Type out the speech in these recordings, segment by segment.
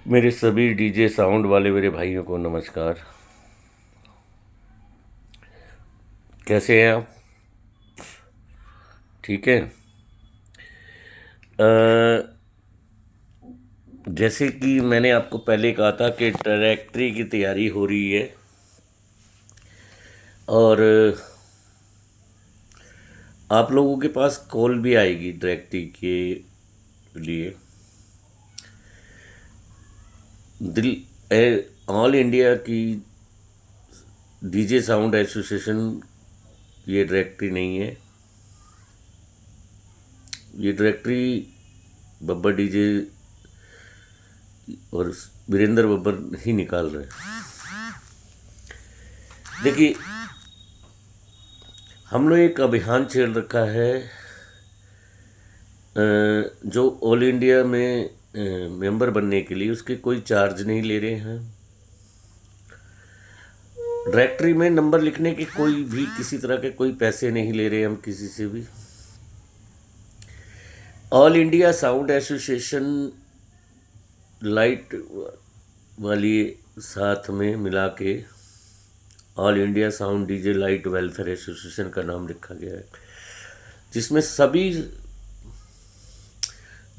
मेरे सभी DJ sound वाले मेरे भाइयों को नमस्कार। कैसे हैं आप? ठीक है। जैसे कि मैंने आपको पहले कहा था कि डायरेक्टरी की तैयारी हो रही है और आप लोगों के पास कॉल भी आएगी डायरेक्टरी के लिए। ऑल इंडिया की डीजे साउंड एसोसिएशन ये डायरेक्टरी नहीं है। ये डायरेक्टरी बब्बर डीजे और वीरेंद्र बब्बर ही निकाल रहे हैं। देखिए, हम लोग एक अभियान छेड़ रखा है जो ऑल इंडिया में मेंबर बनने के लिए उसके कोई चार्ज नहीं ले रहे हैं। डायरेक्टरी में नंबर लिखने के कोई भी किसी तरह के कोई पैसे नहीं ले रहे हम किसी से भी। All India sound association light वाली साथ में मिला के all India sound DJ light welfare association का नाम रखा गया है, जिसमें सभी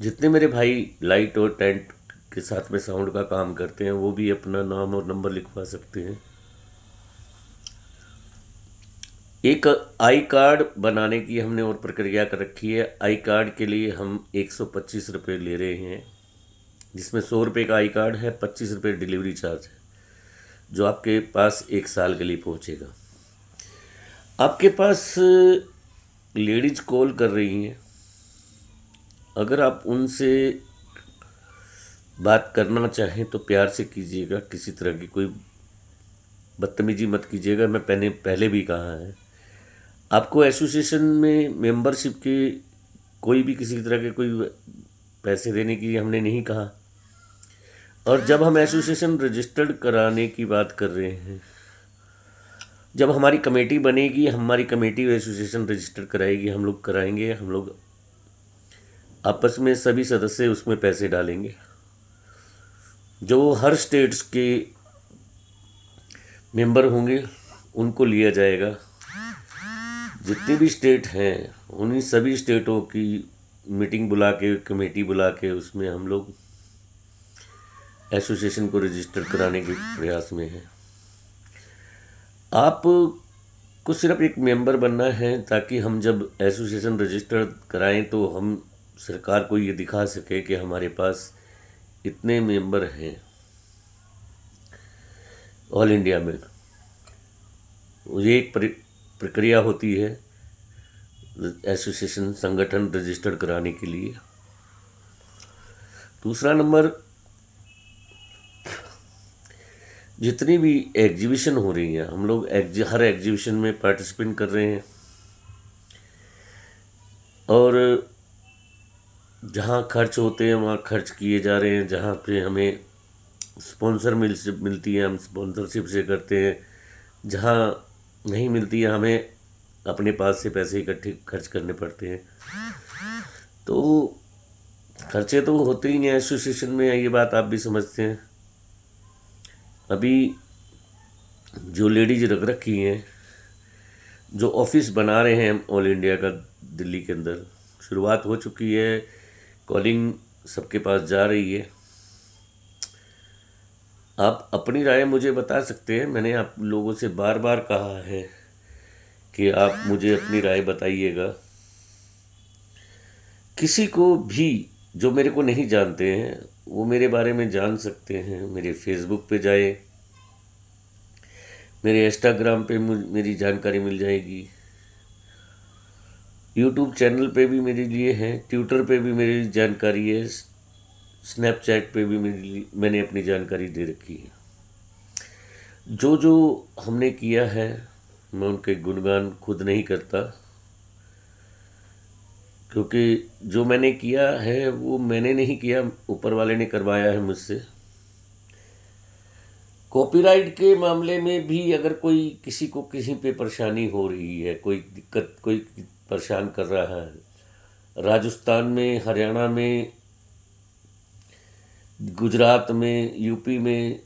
जितने मेरे भाई लाइट और टेंट के साथ में साउंड का काम करते हैं वो भी अपना नाम और नंबर लिखवा सकते हैं। एक आई कार्ड बनाने की हमने और प्रक्रिया कर रखी है। आई कार्ड के लिए हम 125 रुपये ले रहे हैं, जिसमें 100 रुपये का आई कार्ड है, 25 रुपये डिलीवरी चार्ज है, जो आपके पास 1 साल के लिए पहुंचेगा। आपके पास लेडीज कॉल कर रही हैं, अगर आप उनसे बात करना चाहें तो प्यार से कीजिएगा, किसी तरह की कोई बदतमीजी मत कीजिएगा। मैं पहले भी कहा है, आपको एसोसिएशन में मेंबरशिप के कोई भी किसी तरह के कोई पैसे देने की हमने नहीं कहा। और जब हम एसोसिएशन रजिस्टर्ड कराने की बात कर रहे हैं, जब हमारी कमेटी बनेगी, हमारी कमेटी एसोसिएशन रजिस्टर कराएगी, हम लोग कराएंगे, हम लोग आपस में सभी सदस्य उसमें पैसे डालेंगे। जो हर स्टेट्स के मेंबर होंगे उनको लिया जाएगा। जितनी भी स्टेट हैं उन्हीं सभी स्टेटों की मीटिंग बुला के, कमेटी बुला के, उसमें हम लोग एसोसिएशन को रजिस्टर कराने के प्रयास में हैं। आप को सिर्फ एक मेंबर बनना है, ताकि हम जब एसोसिएशन रजिस्टर कराएं तो हम सरकार को ये दिखा सके कि हमारे पास इतने मेंबर हैं ऑल इंडिया में। ये एक प्रक्रिया होती है एसोसिएशन संगठन रजिस्टर कराने के लिए। दूसरा नंबर, जितनी भी एग्जीबिशन हो रही हैं, हम लोग हर एग्जीबिशन में पार्टिसिपेट कर रहे हैं और जहाँ खर्च होते हैं वहाँ खर्च किए जा रहे हैं। जहाँ पे हमें स्पॉन्सर मिलती है हम स्पॉन्सरशिप से करते हैं, जहाँ नहीं मिलती है हमें अपने पास से पैसे इकट्ठे खर्च करने पड़ते हैं। तो खर्चे तो होते ही हैं एसोसिएशन में, ये बात आप भी समझते हैं। अभी जो लेडीज रख रखी हैं, जो ऑफिस बना रहे हैं हम ऑल इंडिया का दिल्ली के अंदर, शुरुआत हो चुकी है, कॉलिंग सबके पास जा रही है। आप अपनी राय मुझे बता सकते हैं। मैंने आप लोगों से बार बार कहा है कि आप मुझे अपनी राय बताइएगा। किसी को भी जो मेरे को नहीं जानते हैं वो मेरे बारे में जान सकते हैं। मेरे फेसबुक पे जाए, मेरे इंस्टाग्राम पे मेरी जानकारी मिल जाएगी, यूट्यूब चैनल पे भी मेरे लिए है, ट्विटर पे भी मेरी जानकारी है, स्नैपचैट पे भी मैंने अपनी जानकारी दे रखी है। जो जो हमने किया है मैं उनके गुणगान खुद नहीं करता, क्योंकि जो मैंने किया है वो मैंने नहीं किया, ऊपर वाले ने करवाया है मुझसे। कॉपीराइट के मामले में भी अगर कोई किसी को कहीं पे परेशानी हो रही है, कोई दिक्कत, कोई परेशान कर रहा है, राजस्थान में, हरियाणा में गुजरात में, यूपी में,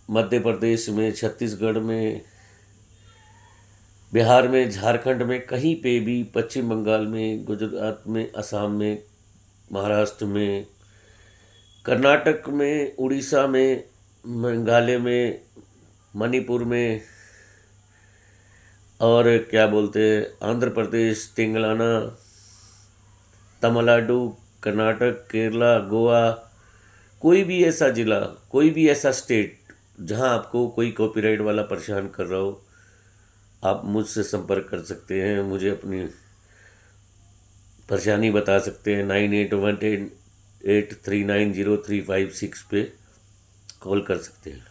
मध्य प्रदेश में, छत्तीसगढ़ में, बिहार में, झारखंड में, कहीं पे भी, पश्चिम बंगाल में, गुजरात में, असम में, महाराष्ट्र में, कर्नाटक में, उड़ीसा में, मेघालय में, मणिपुर में, और क्या बोलते हैं, आंध्र प्रदेश, तेलंगाना, तमिलनाडु, कर्नाटक, केरला, गोवा, कोई भी ऐसा ज़िला, कोई भी ऐसा स्टेट जहां आपको कोई कॉपीराइट वाला परेशान कर रहा हो, आप मुझसे संपर्क कर सकते हैं। मुझे अपनी परेशानी बता सकते हैं। 9818839036 पे कॉल कर सकते हैं।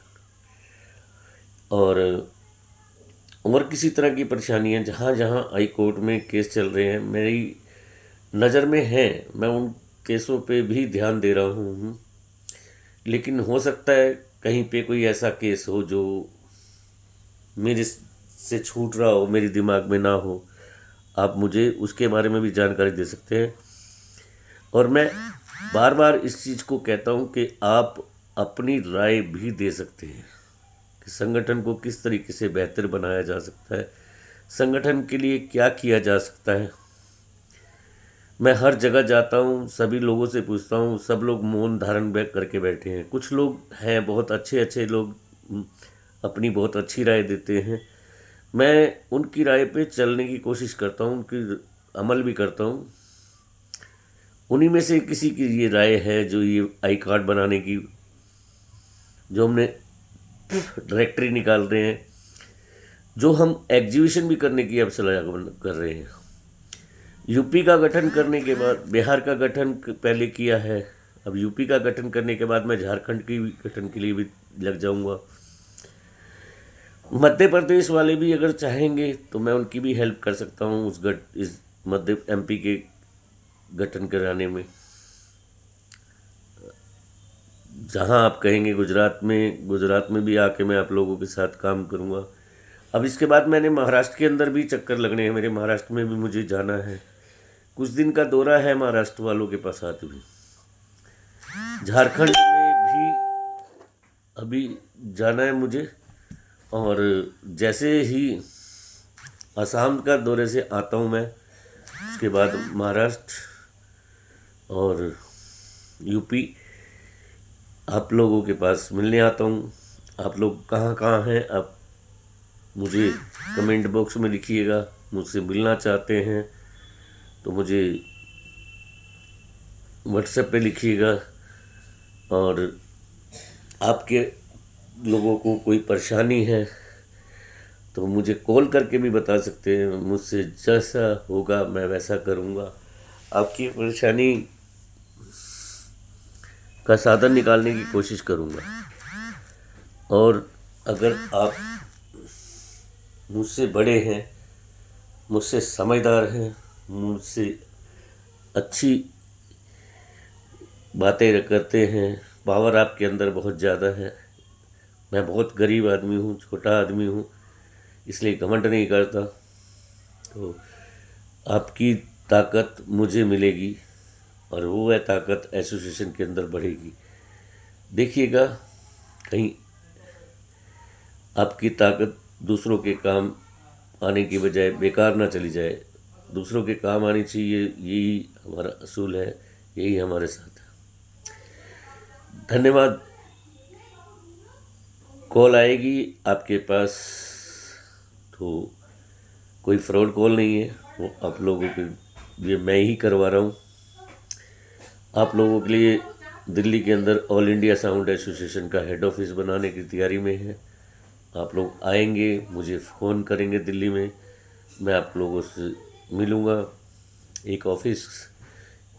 और किसी तरह की परेशानियां जहाँ जहाँ हाई कोर्ट में केस चल रहे हैं, मेरी नज़र में हैं, मैं उन केसों पे भी ध्यान दे रहा हूँ। लेकिन हो सकता है कहीं पे कोई ऐसा केस हो जो मेरे से छूट रहा हो, मेरे दिमाग में ना हो, आप मुझे उसके बारे में भी जानकारी दे सकते हैं। और मैं बार बार इस चीज़ को कहता हूँ कि आप अपनी राय भी दे सकते हैं कि संगठन को किस तरीके से बेहतर बनाया जा सकता है, संगठन के लिए क्या किया जा सकता है। मैं हर जगह जाता हूँ, सभी लोगों से पूछता हूँ, सब लोग मौन धारण करके बैठे हैं। कुछ लोग हैं बहुत अच्छे अच्छे लोग, अपनी बहुत अच्छी राय देते हैं। मैं उनकी राय पे चलने की कोशिश करता हूँ, उनकी अमल भी करता हूँ। उन्हीं में से किसी की ये राय है जो ये आई कार्ड बनाने की, जो हमने डायरेक्टरी निकाल रहे हैं, जो हम एग्जीबिशन भी करने की अब सलाह कर रहे हैं। यूपी का गठन करने के बाद बिहार का गठन पहले किया है, अब यूपी का गठन करने के बाद मैं झारखंड की गठन के लिए भी लग जाऊंगा। मध्य प्रदेश वाले भी अगर चाहेंगे तो मैं उनकी भी हेल्प कर सकता हूँ इस मध्य एमपी के गठन कराने में। जहाँ आप कहेंगे गुजरात में भी आके मैं आप लोगों के साथ काम करूँगा। अब इसके बाद मैंने महाराष्ट्र के अंदर भी चक्कर लगने हैं मेरे, महाराष्ट्र में भी मुझे जाना है। कुछ दिन का दौरा है महाराष्ट्र वालों के पास आते भी। झारखंड में भी अभी जाना है मुझे, और जैसे ही असम का दौरे से आता हूँ मैं, उसके बाद महाराष्ट्र और यूपी आप लोगों के पास मिलने आता हूँ। आप लोग कहाँ कहाँ हैं, आप मुझे कमेंट बॉक्स में लिखिएगा। मुझसे मिलना चाहते हैं तो मुझे व्हाट्सएप पे लिखिएगा। और आपके लोगों को कोई परेशानी है तो मुझे कॉल करके भी बता सकते हैं। मुझसे जैसा होगा मैं वैसा करूँगा, आपकी परेशानी का साधन निकालने की कोशिश करूँगा। और अगर आप मुझसे बड़े हैं, मुझसे समझदार हैं, मुझसे अच्छी बातें करते हैं, पावर आपके अंदर बहुत ज़्यादा है। मैं बहुत गरीब आदमी हूँ, छोटा आदमी हूँ, इसलिए घमंड नहीं करता। तो आपकी ताकत मुझे मिलेगी और वो है ताकत एसोसिएशन के अंदर बढ़ेगी। देखिएगा कहीं आपकी ताकत दूसरों के काम आने की बजाय बेकार ना चली जाए, दूसरों के काम आनी चाहिए। यही हमारा असूल है, यही हमारे साथ है। धन्यवाद। कॉल आएगी आपके पास तो कोई फ्रॉड कॉल नहीं है, वो आप लोगों के लिए मैं ही करवा रहा हूँ। आप लोगों के लिए दिल्ली के अंदर ऑल इंडिया साउंड एसोसिएशन का हेड ऑफिस बनाने की तैयारी में है। आप लोग आएंगे, मुझे फ़ोन करेंगे दिल्ली में, मैं आप लोगों से मिलूँगा। एक ऑफिस,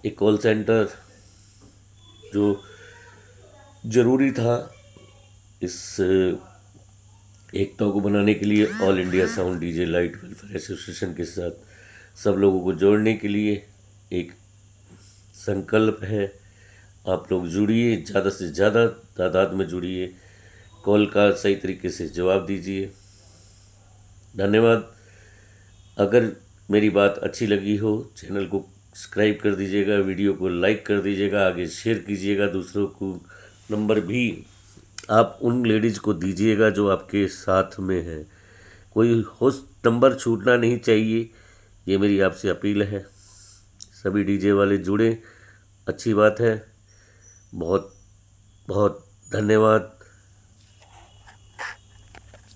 एक कॉल सेंटर जो ज़रूरी था इस एकता को बनाने के लिए, all India sound DJ light welfare association के साथ सब लोगों को जोड़ने के लिए एक संकल्प है। आप लोग जुड़िए, ज़्यादा से ज़्यादा तादाद में जुड़िए, कॉल का सही तरीके से जवाब दीजिए। धन्यवाद। अगर मेरी बात अच्छी लगी हो, चैनल को सब्सक्राइब कर दीजिएगा, वीडियो को लाइक कर दीजिएगा, आगे शेयर कीजिएगा दूसरों को नंबर भी आप उन लेडीज़ को दीजिएगा जो आपके साथ में हैं। कोई होस्ट नंबर छूटना नहीं चाहिए, ये मेरी आपसे अपील है। सभी डीजे वाले जुड़े, अच्छी बात है। बहुत बहुत धन्यवाद।